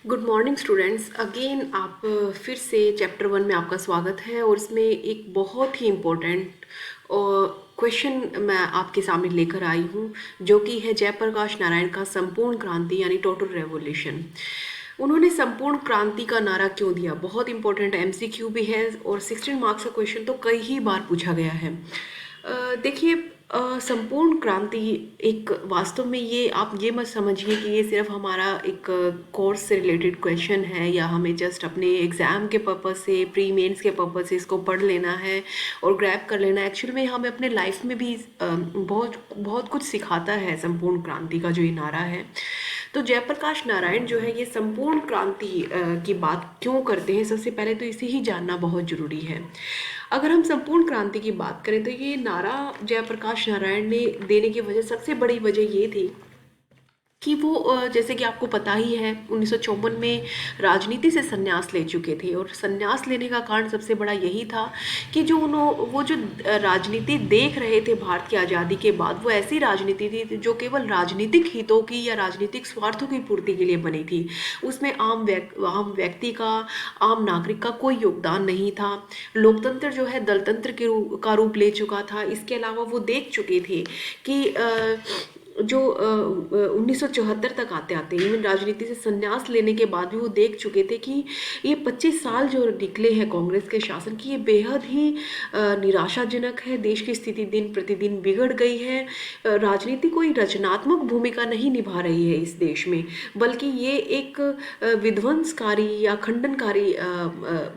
Good morning students. Again आप फिर से चैप्टर 1 में आपका स्वागत है और इसमें एक बहुत ही इम्पोर्टेंट क्वेश्चन मैं आपके सामने लेकर आई हूँ, जो कि है जयप्रकाश नारायण का संपूर्ण क्रांति यानी टोटल रेवोल्यूशन। उन्होंने संपूर्ण क्रांति का नारा क्यों दिया? बहुत इंपॉर्टेंट एमसीक्यू भी है और 16 मार्क्स का क्वेश्चन तो कई ही बार पूछा गया है। देखिए, संपूर्ण क्रांति एक वास्तव में ये आप ये मत समझिए कि ये सिर्फ हमारा एक कोर्स से रिलेटेड क्वेश्चन है या हमें जस्ट अपने एग्ज़ाम के पर्पज़ से प्री मेंस के पर्पज़ से इसको पढ़ लेना है और ग्रैब कर लेना है। एक्चुअली में हमें अपने लाइफ में भी बहुत बहुत कुछ सिखाता है संपूर्ण क्रांति का जो ये नारा है। तो जयप्रकाश नारायण जो है ये संपूर्ण क्रांति की बात क्यों करते हैं, सबसे पहले तो इसे ही जानना बहुत ज़रूरी है। अगर हम संपूर्ण क्रांति की बात करें तो ये नारा जयप्रकाश नारायण ने देने की वजह, सबसे बड़ी वजह ये थी कि वो जैसे कि आपको पता ही है 1954 में राजनीति से संन्यास ले चुके थे और संन्यास लेने का कारण सबसे बड़ा यही था कि वो जो राजनीति देख रहे थे भारत की आज़ादी के बाद, वो ऐसी राजनीति थी जो केवल राजनीतिक हितों की या राजनीतिक स्वार्थों की पूर्ति के लिए बनी थी। उसमें आम व्यक्ति का, आम नागरिक का कोई योगदान नहीं था। लोकतंत्र जो है दलतंत्र का रूप ले चुका था। इसके अलावा वो देख चुके थे कि जो 1974 तक आते आते इवन राजनीति से संन्यास लेने के बाद भी वो देख चुके थे कि ये 25 साल जो निकले हैं कांग्रेस के शासन की, ये बेहद ही निराशाजनक है। देश की स्थिति दिन प्रतिदिन बिगड़ गई है। राजनीति कोई रचनात्मक भूमिका नहीं निभा रही है इस देश में, बल्कि ये एक विध्वंसकारी या खंडनकारी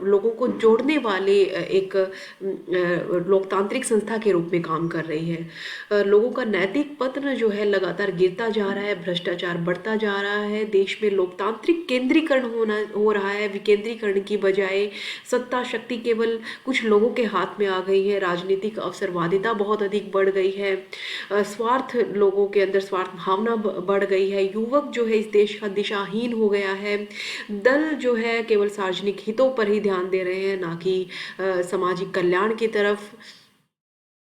लोगों को जोड़ने वाले एक लोकतांत्रिक संस्था के रूप में काम कर रही है। लोगों का नैतिक पतन जो है लगातार गिरता जा रहा है, भ्रष्टाचार बढ़ता जा रहा है, देश में लोकतांत्रिक केंद्रीकरण हो रहा है, विकेंद्रीकरण की बजाय सत्ता शक्ति केवल कुछ लोगों के हाथ में आ गई है, राजनीतिक अवसरवादिता बहुत अधिक बढ़ गई है, स्वार्थ, लोगों के अंदर स्वार्थ भावना बढ़ गई है, युवक जो है इस देश का दिशाहीन हो गया है, दल जो है केवल सार्वजनिक हितों पर ही ध्यान दे रहे हैं, ना कि सामाजिक कल्याण की तरफ।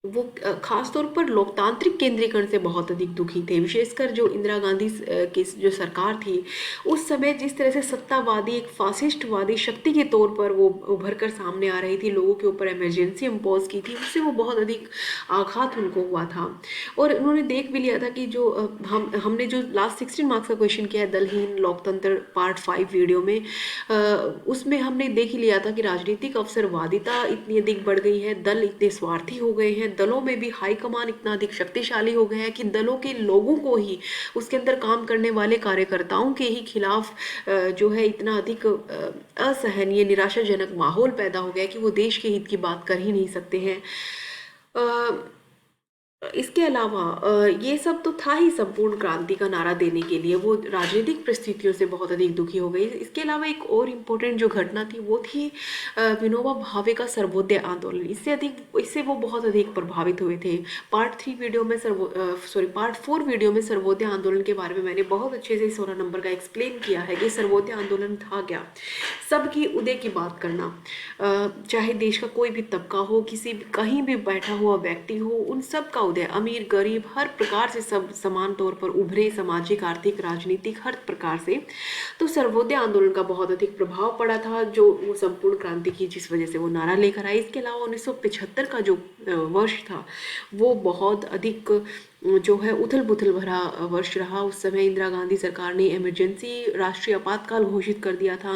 वो खास तौर पर लोकतांत्रिक केंद्रीकरण से बहुत अधिक दुखी थे, विशेषकर जो इंदिरा गांधी की जो सरकार थी उस समय, जिस तरह से सत्तावादी एक फासिस्टवादी शक्ति के तौर पर वो उभर कर सामने आ रही थी, लोगों के ऊपर इमरजेंसी इम्पोज की थी, उससे वो बहुत अधिक आघात उनको हुआ था। और उन्होंने देख भी लिया था कि जो हमने जो लास्ट 16 मार्क्स का क्वेश्चन किया है दलहीन लोकतंत्र पार्ट 5 वीडियो में, उसमें हमने देख ही लिया था कि राजनीतिक अवसरवादिता इतनी अधिक बढ़ गई है, दल इतने स्वार्थी हो गए हैं, दलों में भी हाईकमान इतना अधिक शक्तिशाली हो गया है कि दलों के लोगों को ही, उसके अंदर काम करने वाले कार्यकर्ताओं के ही खिलाफ जो है इतना अधिक असहनीय निराशाजनक माहौल पैदा हो गया है कि वो देश के हित की बात कर ही नहीं सकते हैं। इसके अलावा ये सब तो था ही संपूर्ण क्रांति का नारा देने के लिए, वो राजनीतिक परिस्थितियों से बहुत अधिक दुखी हो गई। इसके अलावा एक और इम्पोर्टेंट जो घटना थी वो थी विनोबा भावे का सर्वोदय आंदोलन। इससे वो बहुत अधिक प्रभावित हुए थे। पार्ट 4 वीडियो में सर्वोदय आंदोलन के बारे में मैंने बहुत अच्छे से 16 नंबर का एक्सप्लेन किया है कि सर्वोदय आंदोलन था क्या। सबकी उदय की बात करना, चाहे देश का कोई भी तबका हो, किसी भी कहीं भी बैठा हुआ व्यक्ति हो, उन सब का उदय, अमीर गरीब हर प्रकार से सब समान तौर पर उभरे, सामाजिक आर्थिक राजनीतिक हर प्रकार से। तो सर्वोदय आंदोलन का बहुत अधिक प्रभाव पड़ा था, जो वो संपूर्ण क्रांति की जिस वजह से वो नारा लेकर आई। इसके अलावा 1975 का जो वर्ष था वो बहुत अधिक जो है उथल पुथल भरा वर्ष रहा। उस समय इंदिरा गांधी सरकार ने इमरजेंसी राष्ट्रीय आपातकाल घोषित कर दिया था,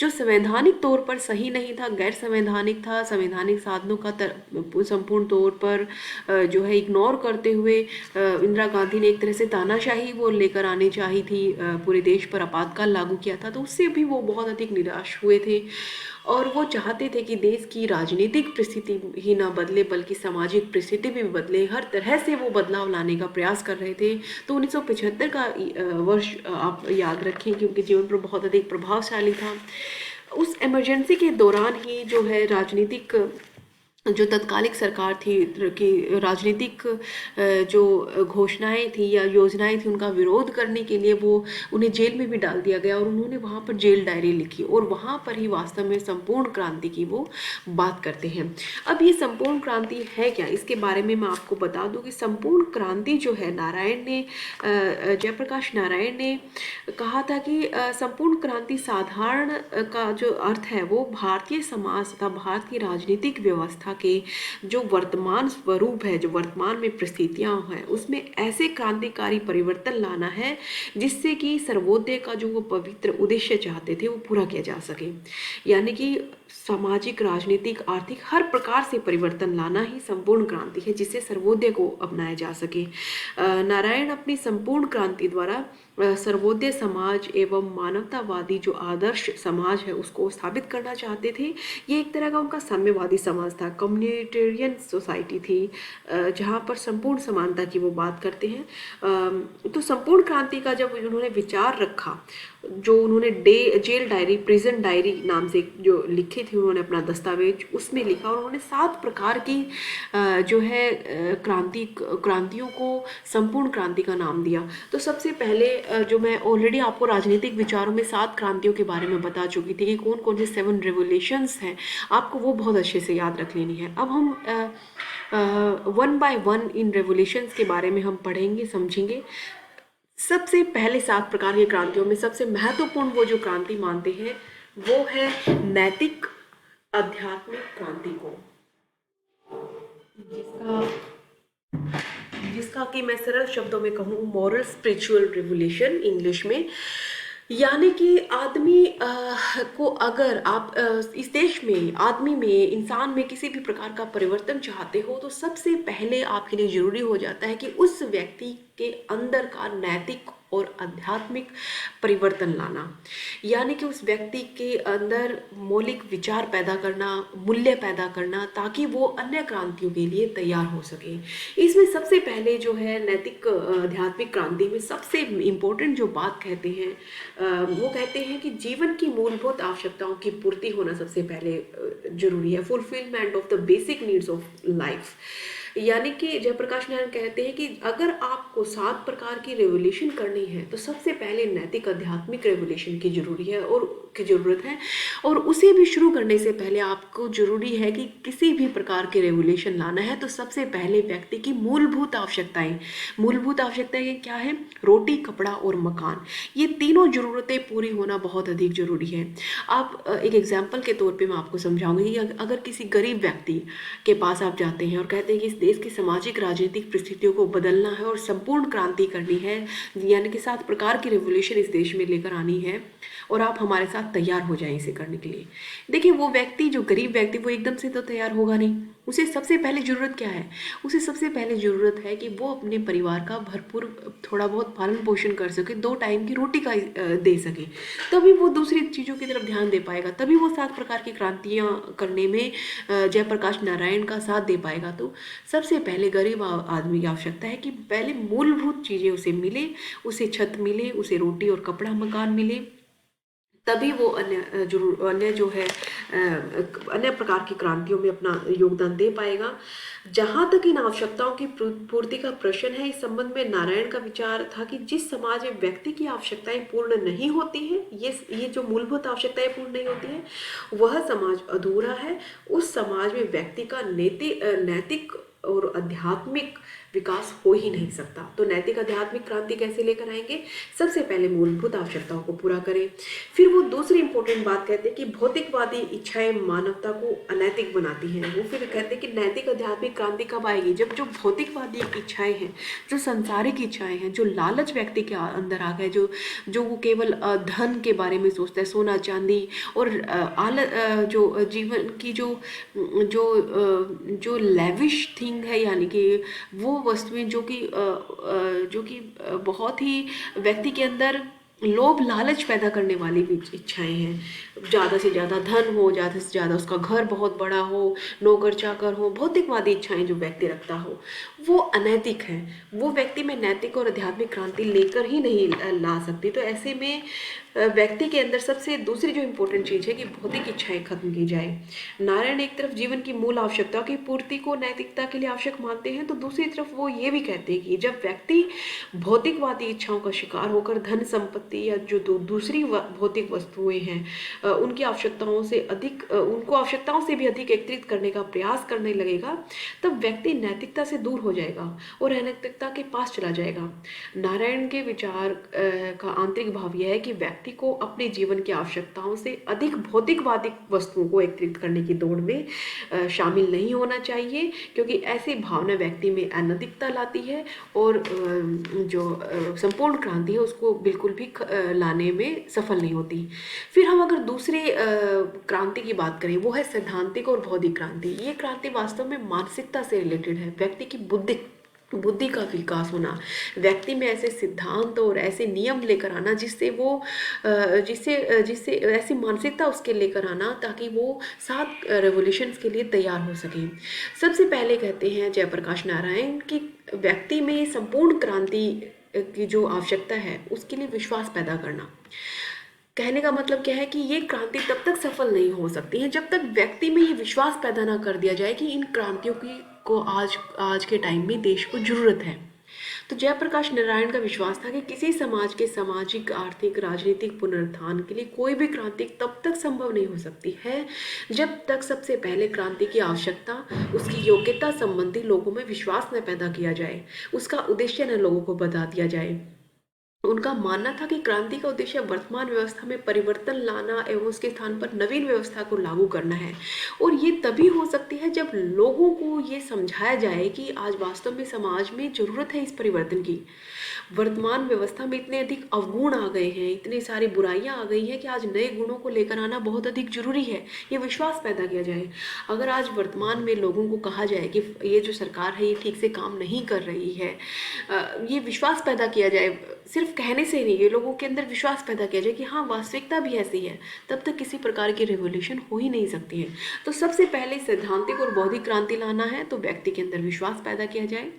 जो संवैधानिक तौर पर सही नहीं था, गैर संवैधानिक था। संवैधानिक साधनों का संपूर्ण तौर पर जो है इग्नोर करते हुए इंदिरा गांधी ने एक तरह से तानाशाही वो लेकर आनी चाहिए थी, पूरे देश पर आपातकाल लागू किया था, तो उससे भी वो बहुत अधिक निराश हुए थे और वो चाहते थे कि देश की राजनीतिक परिस्थिति ही ना बदले बल्कि सामाजिक परिस्थिति भी बदले। हर तरह से वो बदलाव लाने का प्रयास कर रहे थे। तो 1975 का वर्ष आप याद रखें क्योंकि जीवन पर बहुत अधिक प्रभावशाली था। उस इमरजेंसी के दौरान ही जो है राजनीतिक जो तत्कालिक सरकार थी कि राजनीतिक जो घोषणाएं थी या योजनाएं थी उनका विरोध करने के लिए वो उन्हें जेल में भी डाल दिया गया और उन्होंने वहाँ पर जेल डायरी लिखी और वहाँ पर ही वास्तव में संपूर्ण क्रांति की वो बात करते हैं। अब ये संपूर्ण क्रांति है क्या, इसके बारे में मैं आपको बता दूं कि संपूर्ण क्रांति जो है नारायण ने जयप्रकाश नारायण ने कहा था कि संपूर्ण क्रांति साधारण का जो अर्थ है वो भारतीय समाज तथा भारत की राजनीतिक व्यवस्था के जो वर्तमान स्वरूप है, जो वर्तमान में परिस्थितियां हैं, उसमें ऐसे क्रांतिकारी परिवर्तन लाना है जिससे कि सर्वोदय का जो वो पवित्र उद्देश्य चाहते थे वो पूरा किया जा सके। यानी कि सामाजिक, राजनीतिक, आर्थिक हर प्रकार से परिवर्तन लाना ही संपूर्ण क्रांति है जिससे सर्वोदय को अपनाया जा सके। नारायण अपनी संपूर्ण क्रांति द्वारा सर्वोदय समाज एवं मानवतावादी जो आदर्श समाज है उसको स्थापित करना चाहते थे। ये एक तरह का उनका साम्यवादी समाज था, कम्युनिटेरियन सोसाइटी थी, जहाँ पर संपूर्ण समानता की वो बात करते हैं। तो संपूर्ण क्रांति का जब उन्होंने विचार रखा, जो उन्होंने जेल डायरी, प्रिजन डायरी नाम से जो लिखी थी उन्होंने अपना दस्तावेज, उसमें लिखा और उन्होंने 7 प्रकार की जो है क्रांतियों को संपूर्ण क्रांति का नाम दिया। तो सबसे पहले जो मैं ऑलरेडी आपको राजनीतिक विचारों में 7 क्रांतियों के बारे में बता चुकी थी कि कौन कौन से 7 रेवोल्यूशंस हैं, आपको वो बहुत अच्छे से याद रख लेनी है। अब हम one by one in revolutions के बारे में हम पढ़ेंगे, समझेंगे। सबसे पहले 7 प्रकार की क्रांतियों में सबसे महत्वपूर्ण वो जो क्रांति मानते हैं वो है नैतिक आध्यात्मिक क्रांति को, जिसका जिसका कि मैं सरल शब्दों में कहूँ मॉरल स्पिरिचुअल रिवोल्यूशन इंग्लिश में। यानी कि आदमी को अगर आप इस देश में, आदमी में, इंसान में किसी भी प्रकार का परिवर्तन चाहते हो तो सबसे पहले आपके लिए जरूरी हो जाता है कि उस व्यक्ति के अंदर का नैतिक और आध्यात्मिक परिवर्तन लाना। यानी कि उस व्यक्ति के अंदर मौलिक विचार पैदा करना, मूल्य पैदा करना, ताकि वो अन्य क्रांतियों के लिए तैयार हो सके। इसमें सबसे पहले जो है नैतिक आध्यात्मिक क्रांति में सबसे इम्पोर्टेंट जो बात कहते हैं वो कहते हैं कि जीवन की मूलभूत आवश्यकताओं की पूर्ति होना सबसे पहले जरूरी है, fulfilment of the basic needs of life. यानी कि जयप्रकाश नारायण कहते हैं कि अगर आपको 7 प्रकार की रेवोल्यूशन करनी है तो सबसे पहले नैतिक आध्यात्मिक रेवोल्यूशन की ज़रूरत है और उसे भी शुरू करने से पहले आपको जरूरी है कि किसी भी प्रकार के रेवोल्यूशन लाना है तो सबसे पहले व्यक्ति की मूलभूत आवश्यकताएं क्या है? रोटी, कपड़ा और मकान। ये तीनों ज़रूरतें पूरी होना बहुत अधिक ज़रूरी है। आप एक एग्जाम्पल के तौर पे मैं आपको समझाऊंगी कि अगर किसी गरीब व्यक्ति के पास आप जाते हैं और कहते हैं कि इस देश की सामाजिक राजनीतिक परिस्थितियों को बदलना है और संपूर्ण क्रांति करनी है, यानी कि 7 प्रकार की रेवोल्यूशन इस देश में लेकर आनी है और आप हमारे साथ तैयार हो जाएं इसे करने के लिए। देखिए वो व्यक्ति, जो गरीब व्यक्ति, वो एकदम से तो तैयार होगा नहीं। उसे सबसे पहले ज़रूरत क्या है? उसे सबसे पहले ज़रूरत है कि वो अपने परिवार का भरपूर थोड़ा बहुत पालन पोषण कर सके, 2 टाइम की रोटी का दे सके, तभी वो दूसरी चीज़ों की तरफ ध्यान दे पाएगा, तभी वो 7 प्रकार की क्रांतियाँ करने में जयप्रकाश नारायण का साथ दे पाएगा। तो सबसे पहले गरीब आदमी की आवश्यकता है कि पहले मूलभूत चीज़ें उसे मिले, उसे छत मिले, उसे रोटी और कपड़ा मकान मिले, तभी वो अन्य जो है अन्य प्रकार की क्रांतियों में अपना योगदान दे पाएगा। जहाँ तक इन आवश्यकताओं की पूर्ति का प्रश्न है, इस संबंध में नारायण का विचार था कि जिस समाज में व्यक्ति की आवश्यकताएं पूर्ण नहीं होती हैं, ये जो मूलभूत आवश्यकताएं पूर्ण नहीं होती हैं, वह समाज अधूरा है। उस समाज में व्यक्ति का नैतिक और आध्यात्मिक विकास हो ही नहीं सकता। तो नैतिक आध्यात्मिक क्रांति कैसे लेकर आएंगे? सबसे पहले मूलभूत आवश्यकताओं को पूरा करें। फिर वो दूसरी इंपॉर्टेंट बात कहते हैं कि भौतिकवादी इच्छाएं मानवता को अनैतिक बनाती हैं। वो फिर कहते हैं कि नैतिक आध्यात्मिक क्रांति कब आएगी? जब जो भौतिकवादी इच्छाएं हैं, जो संसारिक इच्छाएं हैं, जो लालच व्यक्ति के अंदर आ गए, जो वो केवल धन के बारे में सोचता है, सोना चांदी और जो जीवन की जो लेविश थिंग है, यानी कि वो वस्तुएं जो कि बहुत ही व्यक्ति के अंदर लोभ लालच पैदा करने वाली भी इच्छाएं हैं। ज़्यादा से ज़्यादा धन हो, ज़्यादा से ज़्यादा उसका घर बहुत बड़ा हो, नौकर चाकर हो, भौतिकवादी इच्छाएं जो व्यक्ति रखता हो, वो अनैतिक है। वो व्यक्ति में नैतिक और आध्यात्मिक क्रांति लेकर ही नहीं ला सकती। तो ऐसे में व्यक्ति के अंदर सबसे दूसरी जो इम्पोर्टेंट चीज़ है कि भौतिक इच्छाएं खत्म की जाए। नारायण एक तरफ जीवन की मूल आवश्यकताओं की पूर्ति को नैतिकता के लिए आवश्यक मानते हैं, तो दूसरी तरफ वो ये भी कहते हैं कि जब व्यक्ति भौतिकवादी इच्छाओं का शिकार होकर धन संपत्ति या जो दूसरी भौतिक वस्तुएं हैं उनकी आवश्यकताओं से अधिक उनको आवश्यकताओं से भी अधिक एकत्रित करने का प्रयास करने लगेगा, तब व्यक्ति नैतिकता से दूर हो जाएगा और अनैतिकता के पास चला जाएगा। नारायण के विचार का आंतरिक भाव यह है कि व्यक्ति को अपने जीवन की आवश्यकताओं से अधिक भौतिकवादी वस्तुओं को एकत्रित करने की दौड़ में शामिल नहीं होना चाहिए, क्योंकि ऐसी भावना व्यक्ति में अनैतिकता लाती है और जो संपूर्ण क्रांति है उसको बिल्कुल भी लाने में सफल नहीं होती। फिर हम अगर दूसरे क्रांति की बात करें, वो है सैद्धांतिक और बौद्धिक क्रांति। ये क्रांति वास्तव में मानसिकता से रिलेटेड है। व्यक्ति की बुद्धि का विकास होना, व्यक्ति में ऐसे सिद्धांत और ऐसे नियम लेकर आना जिससे वो जिससे ऐसी मानसिकता उसके लेकर आना ताकि वो 7 रेवोल्यूशंस के लिए तैयार हो सके। सबसे पहले कहते हैं जयप्रकाश नारायण कि व्यक्ति में संपूर्ण क्रांति की जो आवश्यकता है उसके लिए विश्वास पैदा करना। कहने का मतलब क्या है कि ये क्रांति तब तक सफल नहीं हो सकती है जब तक व्यक्ति में ये विश्वास पैदा ना कर दिया जाए कि इन क्रांतियों की को आज के टाइम में देश को जरूरत है। तो जयप्रकाश नारायण का विश्वास था कि किसी समाज के सामाजिक, आर्थिक, राजनीतिक पुनरुत्थान के लिए कोई भी क्रांति तब तक संभव नहीं हो सकती है जब तक सबसे पहले क्रांति की आवश्यकता, उसकी योग्यता संबंधी लोगों में विश्वास न पैदा किया जाए, उसका उद्देश्य न लोगों को बता दिया जाए। उनका मानना था कि क्रांति का उद्देश्य वर्तमान व्यवस्था में परिवर्तन लाना एवं उसके स्थान पर नवीन व्यवस्था को लागू करना है, और ये तभी हो सकती है जब लोगों को ये समझाया जाए कि आज वास्तव में समाज में जरूरत है इस परिवर्तन की। वर्तमान व्यवस्था में इतने अधिक अवगुण आ गए हैं, इतनी सारी बुराइयां आ गई हैं कि आज नए गुणों को लेकर आना बहुत अधिक जरूरी है। ये विश्वास पैदा किया जाए। अगर आज वर्तमान में लोगों को कहा जाए कि ये जो सरकार है ये ठीक से काम नहीं कर रही है, ये विश्वास पैदा किया जाए, सिर्फ कहने से नहीं, ये लोगों के अंदर विश्वास पैदा किया जाए कि हाँ वास्तविकता भी ऐसी है, तब तक किसी प्रकार की रिवॉल्यूशन हो ही नहीं सकती है। तो सबसे पहले सैद्धांतिक और बौद्धिक क्रांति लाना है तो व्यक्ति के अंदर विश्वास पैदा किया जाए।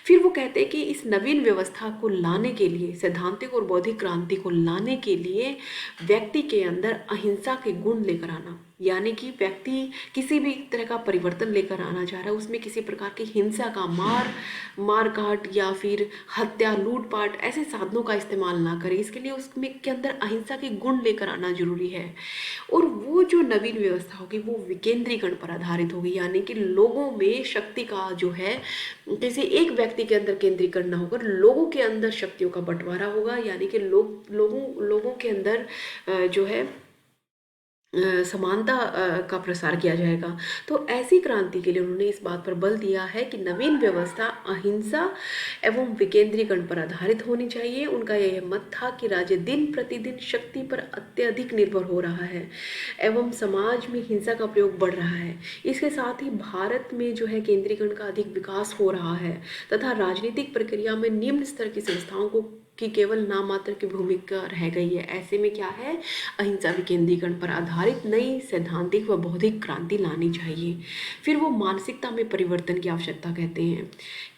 फिर वो कहते हैं कि इस नवीन व्यवस्था को लाने के लिए, सैद्धांतिक और बौद्धिक क्रांति को लाने के लिए व्यक्ति के अंदर अहिंसा के गुण लेकर आना, यानी कि व्यक्ति किसी भी तरह का परिवर्तन लेकर आना चाह रहा है उसमें किसी प्रकार की हिंसा का, मार काट या फिर हत्या, लूटपाट ऐसे साधनों का इस्तेमाल ना करे। इसके लिए उसमें के अंदर अहिंसा के गुण लेकर आना जरूरी है। और वो जो नवीन व्यवस्था होगी वो विकेंद्रीकरण पर आधारित होगी, यानी कि लोगों में शक्ति का जो है किसी एक व्यक्ति के अंदर केंद्रीकरण ना होकर लोगों के अंदर शक्तियों का बंटवारा होगा, यानी कि लोगों के अंदर जो है समानता का प्रसार किया जाएगा। तो ऐसी क्रांति के लिए उन्होंने इस बात पर बल दिया है कि नवीन व्यवस्था अहिंसा एवं विकेंद्रीकरण पर आधारित होनी चाहिए। उनका यह मत था कि राज्य दिन प्रतिदिन शक्ति पर अत्यधिक निर्भर हो रहा है एवं समाज में हिंसा का प्रयोग बढ़ रहा है। इसके साथ ही भारत में जो है केंद्रीकरण का अधिक विकास हो रहा है तथा राजनीतिक प्रक्रिया में निम्न स्तर की संस्थाओं की केवल नाम मात्र की भूमिका रह गई है। ऐसे में क्या है, अहिंसा विकेंद्रीकरण पर आधारित नई सैद्धांतिक व बौद्धिक क्रांति लानी चाहिए। फिर वो मानसिकता में परिवर्तन की आवश्यकता कहते हैं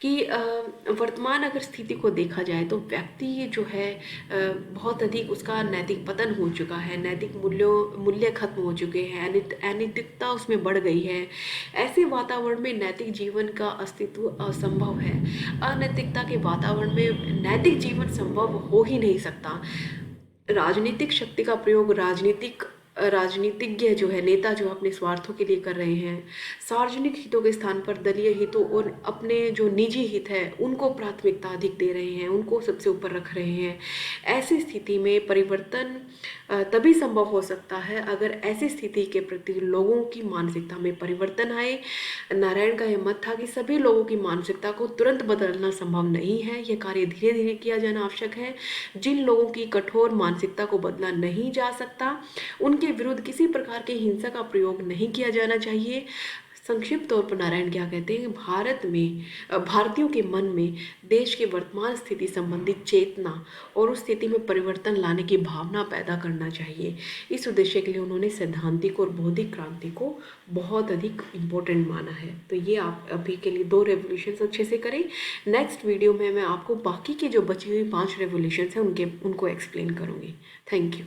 कि वर्तमान अगर स्थिति को देखा जाए तो व्यक्ति जो है बहुत अधिक उसका नैतिक पतन हो चुका है, नैतिक मूल्य खत्म हो चुके हैं, अनैतिकता उसमें बढ़ गई है। ऐसे वातावरण में नैतिक जीवन का अस्तित्व असंभव है। अनैतिकता के वातावरण में नैतिक जीवन संभव हो ही नहीं सकता। राजनीतिक शक्ति का प्रयोग राजनीतिज्ञ जो है, नेता जो अपने स्वार्थों के लिए कर रहे हैं, सार्वजनिक हितों के स्थान पर दलीय हितों और अपने जो निजी हित है उनको प्राथमिकता अधिक दे रहे हैं, उनको सबसे ऊपर रख रहे हैं। ऐसी स्थिति में परिवर्तन तभी संभव हो सकता है अगर ऐसी स्थिति के प्रति लोगों की मानसिकता में परिवर्तन आए। नारायण का यह मत था कि सभी लोगों की मानसिकता को तुरंत बदलना संभव नहीं है, यह कार्य धीरे धीरे किया जाना आवश्यक है। जिन लोगों की कठोर मानसिकता को बदला नहीं जा सकता उनके विरुद्ध किसी प्रकार की हिंसा का प्रयोग नहीं किया जाना चाहिए। संक्षिप्त तौर पर नारायण क्या कहते हैं, भारत में भारतीयों के मन में देश की वर्तमान स्थिति संबंधित चेतना और उस स्थिति में परिवर्तन लाने की भावना पैदा करना चाहिए। इस उद्देश्य के लिए उन्होंने सैद्धांतिक और बौद्धिक क्रांति को बहुत अधिक इम्पोर्टेंट माना है। तो ये आप अभी के लिए 2 रेवोल्यूशंस अच्छे से करें। नेक्स्ट वीडियो में मैं आपको बाकी की जो बची हुई 5 रेवोल्यूशंस हैं उनको एक्सप्लेन करूँगी। Thank you.